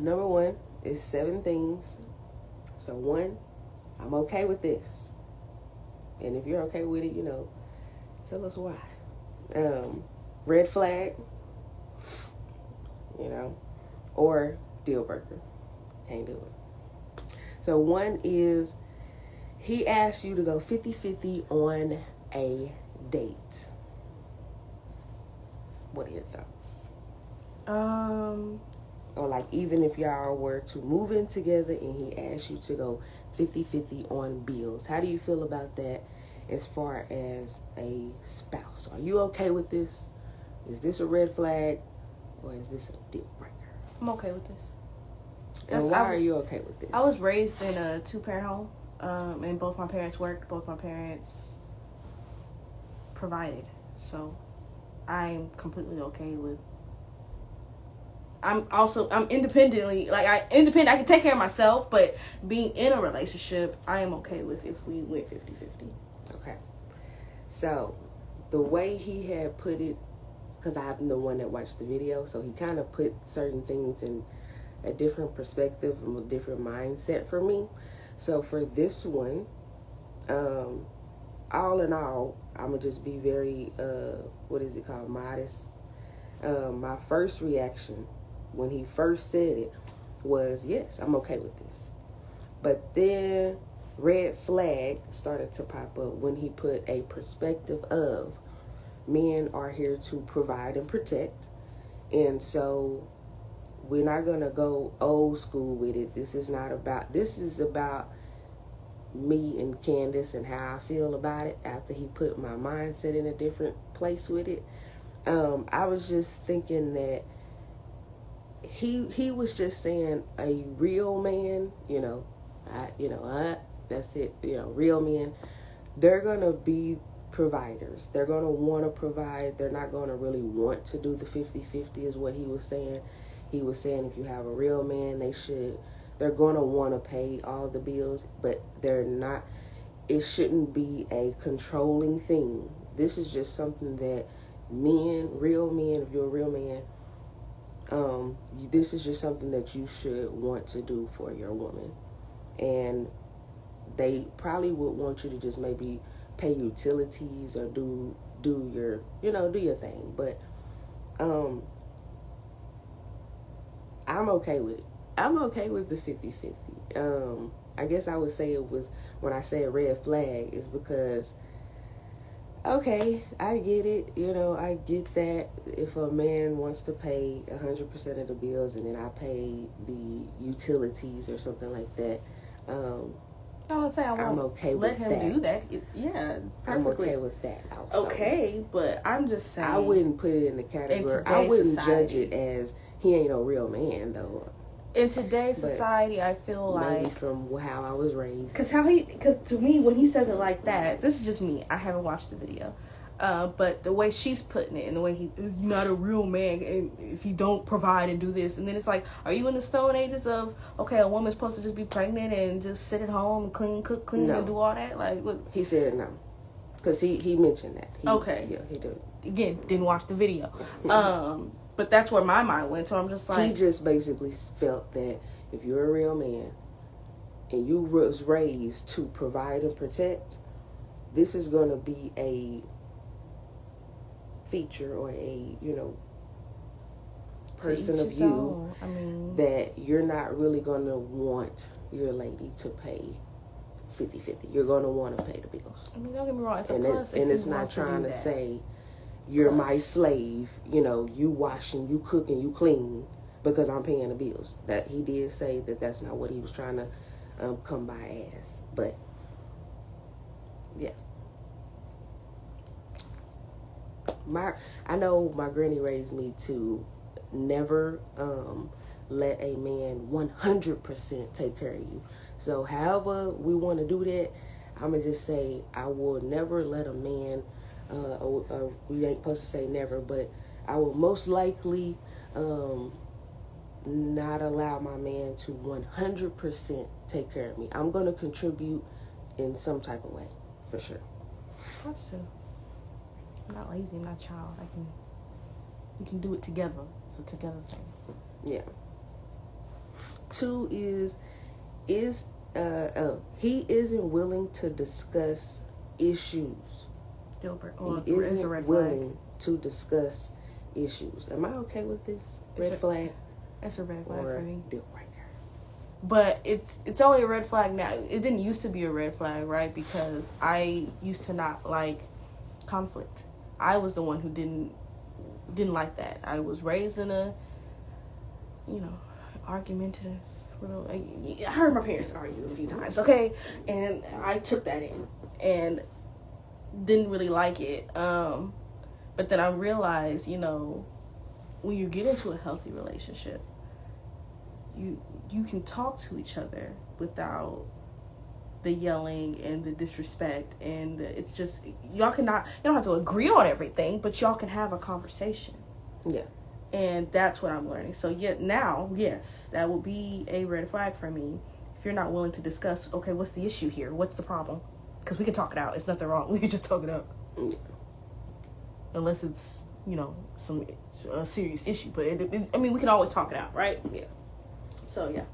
number one is 7 things. So 1, I'm okay with this. And if you're okay with it, tell us why. Red flag, or deal breaker. Can't do it. So 1 is he asked you to go 50-50 on a date. What are your thoughts? Or like even if y'all were to move in together and he asked you to go 50-50 on bills, how do you feel about that as far as a spouse? Are you okay with this? Is this a red flag or is this a deal breaker? I'm okay with this. And why are you okay with this? I was raised in a 2-parent home, and both my parents worked. Both my parents provided. So I'm completely okay with. I'm independently, I can take care of myself, but being in a relationship, I am okay with if we went 50-50. Okay. So the way he had put it, because I'm the one that watched the video, so he kind of put certain things in a different perspective and a different mindset for me. So for this one, all in all, I'm going to just be very, modest. My first reaction when he first said it was, yes, I'm okay with this. But then red flag started to pop up when he put a perspective of men are here to provide and protect. And so we're not going to go old school with it. This is about me and Kandice and how I feel about it after he put my mindset in a different place with it. I was just thinking that he was just saying a real man, that's it, real men, they're going to be providers. They're going to want to provide. They're not going to really want to do the 50-50 is what he was saying. He was saying if you have a real man, they're going to want to pay all the bills, but they're not, it shouldn't be a controlling thing. This is just something that real men, if you're a real man, this is just something that you should want to do for your woman. And they probably would want you to just maybe pay utilities or do your, do your thing. But I'm okay with it. I'm okay with the 50-50. I guess I would say it was, when I say a red flag, is because, okay, I get it. I get that if a man wants to pay 100% of the bills and then I pay the utilities or something like that, I'm okay with him do that. Yeah, perfectly. I'm okay with that also. Okay, but I'm just saying. I wouldn't put it in the category. I wouldn't judge it as he ain't no real man, though. In today's society, I feel maybe like from how I was raised. Because to me, when he says it like that, this is just me. I haven't watched the video. But the way she's putting it and the way he's not a real man and if he don't provide and do this. And then it's like, are you in the stone ages of, okay, a woman's supposed to just be pregnant and just sit at home and clean, cook, clean, and do all that? Like, what? He said no. Because he mentioned that. Okay. Yeah, he did. Again, didn't watch the video. But that's where my mind went. So I'm just like. He just basically felt that if you're a real man and you was raised to provide and protect, this is going to be a feature or a, person of you that you're not really going to want your lady to pay 50-50. You're going to want to pay the bills. I mean, don't get me wrong. It's a and plus and it's not trying to say you're my slave, you washing, you cooking, you clean because I'm paying the bills. That he did say that's not what he was trying to come by as. But yeah. I know my granny raised me to never let a man 100% take care of you. So however we want to do that, I'm going to just say I will never let a man, we ain't supposed to say never, but I will most likely not allow my man to 100% take care of me. I'm going to contribute in some type of way, for sure. That's true. I'm not lazy, I'm not a child. We can do it together. It's a together thing. Yeah. 2 is he isn't willing to discuss issues. He isn't willing to discuss issues. Am I okay with this? Red flag? That's a red flag for me. Deal breaker. But it's only a red flag now. It didn't used to be a red flag, right? Because I used to not like conflict. I was the one who didn't like that. I was raised in a, argumentative little. I heard my parents argue a few times, okay, and I took that in and didn't really like it. But then I realized, when you get into a healthy relationship, you can talk to each other without the yelling and the disrespect, and it's just you don't have to agree on everything, but y'all can have a conversation. Yeah. And that's what I'm learning. So yes, that will be a red flag for me if you're not willing to discuss, okay, what's the issue here? What's the problem? Because we can talk it out. It's nothing wrong. We can just talk it out. Yeah. Unless it's, some serious issue. But, we can always talk it out, right? Yeah. So, yeah.